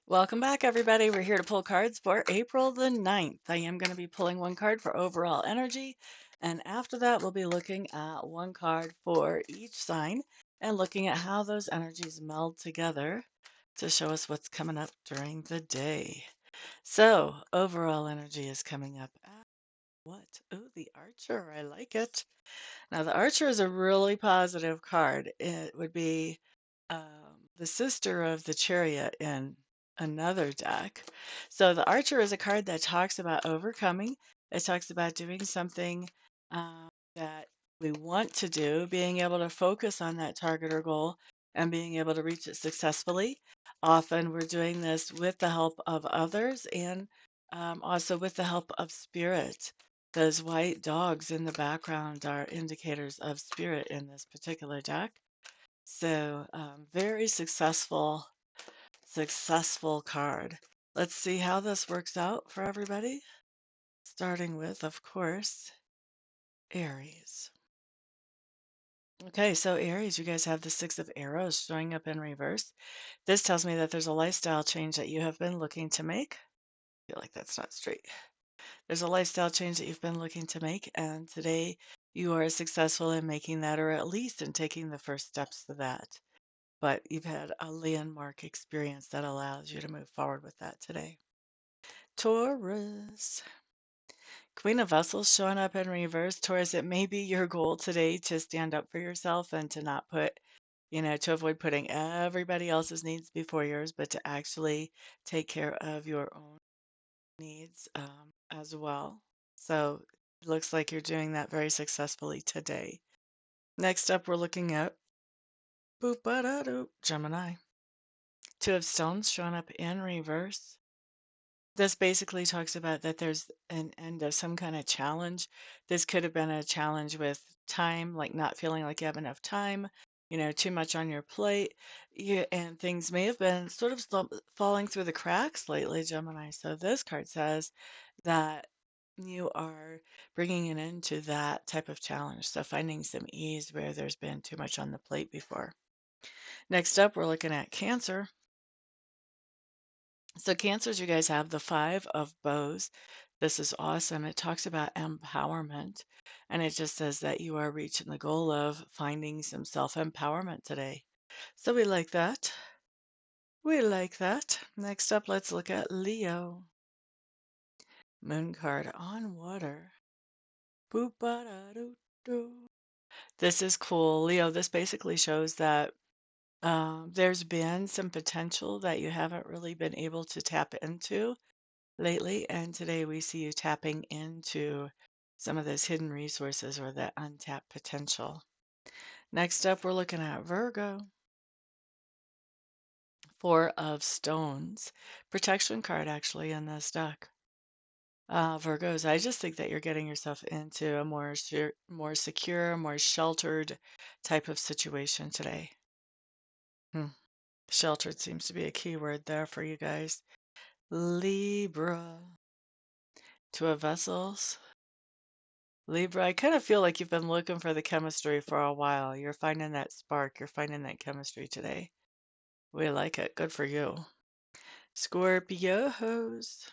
Welcome back, everybody. We're here to pull cards for April the 9th. I am going to be pulling one card for overall energy. And after that, we'll be looking at one card for each sign and looking at how those energies meld together to show us what's coming up during the day. So, overall energy is coming up at what? Oh, the Archer. I like it. Now, the Archer is a really positive card. It would be the sister of the Chariot in another deck. So, the Archer is a card that talks about overcoming. It talks about doing something that we want to do, being able to focus on that target or goal, and being able to reach it successfully. Often, we're doing this with the help of others and also with the help of spirit. Those white dogs in the background are indicators of spirit in this particular deck. So, very successful card. Let's see how this works out for everybody. Starting with, of course, Aries. Okay, so Aries, you guys have the Six of Arrows showing up in reverse. This tells me that there's a lifestyle change that you have been looking to make. I feel like that's not straight. There's a lifestyle change that you've been looking to make, and today you are successful in making that, or at least in taking the first steps to that. But you've had a landmark experience that allows you to move forward with that today. Taurus. Queen of Vessels showing up in reverse. Taurus, it may be your goal today to stand up for yourself and to not put, to avoid putting everybody else's needs before yours, but to actually take care of your own needs as well. So it looks like you're doing that very successfully today. Next up, we're looking at Gemini. Two of Stones showing up in reverse. This basically talks about that there's an end of some kind of challenge. This could have been a challenge with time, like not feeling like you have enough time, too much on your plate. And things may have been sort of falling through the cracks lately, Gemini. So this card says that you are bringing an end to that type of challenge. So finding some ease where there's been too much on the plate before. Next up, we're looking at Cancer. So Cancers, you guys have the Five of Bows. This is awesome. It talks about empowerment, and it just says that you are reaching the goal of finding some self-empowerment today. So we like that. We like that. Next up, let's look at Leo. Moon card on water. Boop-ba-da-doo-doo. This is cool. Leo, this basically shows that there's been some potential that you haven't really been able to tap into lately, and today we see you tapping into some of those hidden resources or that untapped potential. Next up, we're looking at Virgo. Four of Stones. Protection card actually in this deck. Virgos, I just think that you're getting yourself into a more secure, more sheltered type of situation today. Sheltered seems to be a key word there for you guys. Libra. Two of Vessels. Libra, I kind of feel like you've been looking for the chemistry for a while. You're finding that spark. You're finding that chemistry today. We like it. Good for you. Scorpios.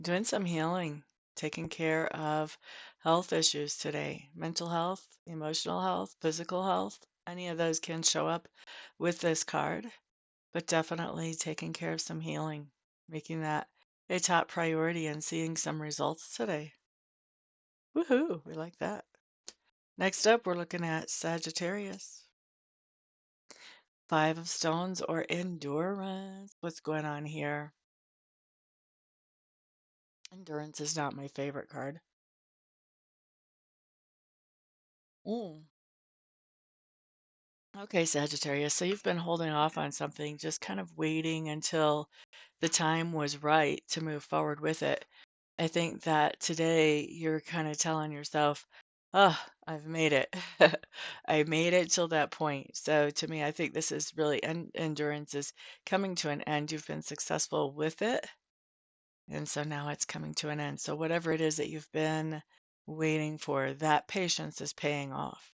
Doing some healing, taking care of health issues today. Mental health, emotional health, physical health. Any of those can show up with this card, but definitely taking care of some healing, making that a top priority and seeing some results today. Woohoo! We like that. Next up, we're looking at Sagittarius. Five of Stones or Endurance. What's going on here? Endurance is not my favorite card. Mm. Okay, Sagittarius. So you've been holding off on something, just kind of waiting until the time was right to move forward with it. I think that today you're kind of telling yourself, oh, I've made it. I made it till that point. So to me, I think this is really endurance is coming to an end. You've been successful with it. And so now it's coming to an end. So whatever it is that you've been waiting for, that patience is paying off.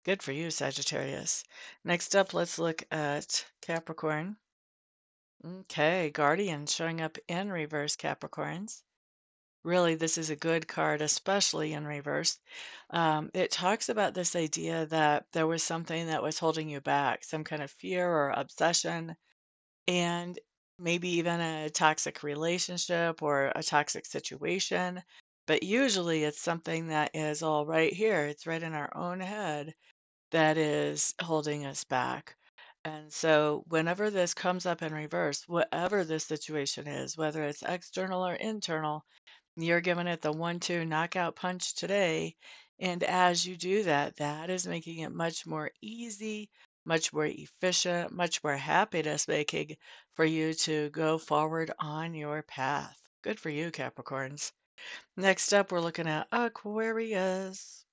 Good for you, Sagittarius. Next up, let's look at Capricorn. Okay, Guardian showing up in reverse, Capricorns. Really, this is a good card, especially in reverse. It talks about this idea that there was something that was holding you back, some kind of fear or obsession, and maybe even a toxic relationship or a toxic situation. But usually it's something that is all right here. It's right in our own head that is holding us back. And so, whenever this comes up in reverse, whatever the situation is, whether it's external or internal, you're giving it the 1-2 knockout punch today. And as you do that, that is making it much more easy, much more efficient, much more happiness making for you to go forward on your path. Good for you, Capricorns. Next up, we're looking at Aquarius.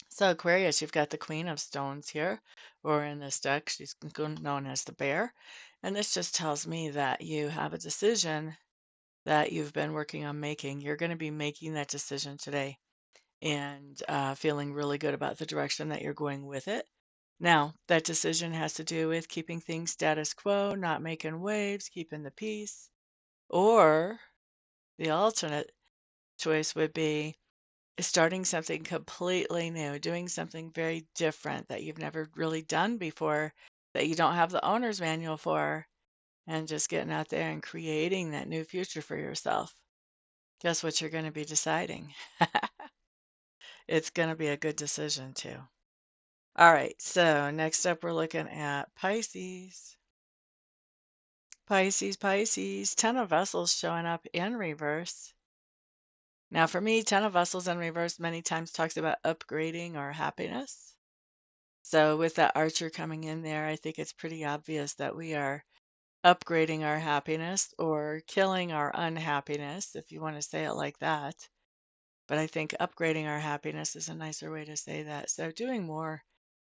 So, Aquarius, you've got the Queen of Stones here, or in this deck, she's known as the Bear. And this just tells me that you have a decision that you've been working on making. You're going to be making that decision today and feeling really good about the direction that you're going with it. Now, that decision has to do with keeping things status quo, not making waves, keeping the peace. Or the alternate choice would be starting something completely new, doing something very different that you've never really done before, that you don't have the owner's manual for, and just getting out there and creating that new future for yourself. Guess what you're going to be deciding? It's going to be a good decision, too. All right, so next up, we're looking at Pisces. Pisces, Pisces, 10 of Vessels showing up in reverse. Now, for me, 10 of Vessels in reverse many times talks about upgrading our happiness. So, with that Archer coming in there, I think it's pretty obvious that we are upgrading our happiness or killing our unhappiness, if you want to say it like that. But I think upgrading our happiness is a nicer way to say that. So, doing more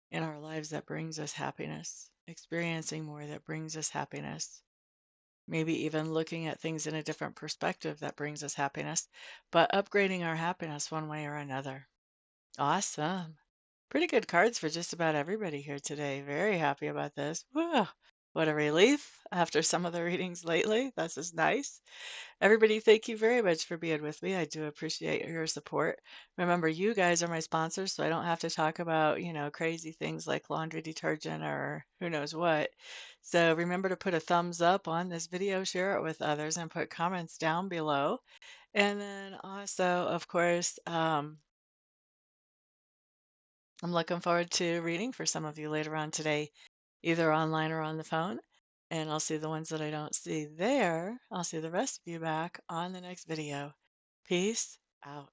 in our lives that brings us happiness, experiencing more that brings us happiness, maybe even looking at things in a different perspective that brings us happiness, but upgrading our happiness one way or another. Awesome. Pretty good cards for just about everybody here today. Very happy about this. Whew, what a relief after some of the readings lately. This is nice. Everybody, thank you very much for being with me. I do appreciate your support. Remember, you guys are my sponsors, so I don't have to talk about, crazy things like laundry detergent or who knows what. So remember to put a thumbs up on this video, share it with others, and put comments down below. And then also, of course, I'm looking forward to reading for some of you later on today, either online or on the phone. And I'll see the ones that I don't see there. I'll see the rest of you back on the next video. Peace out.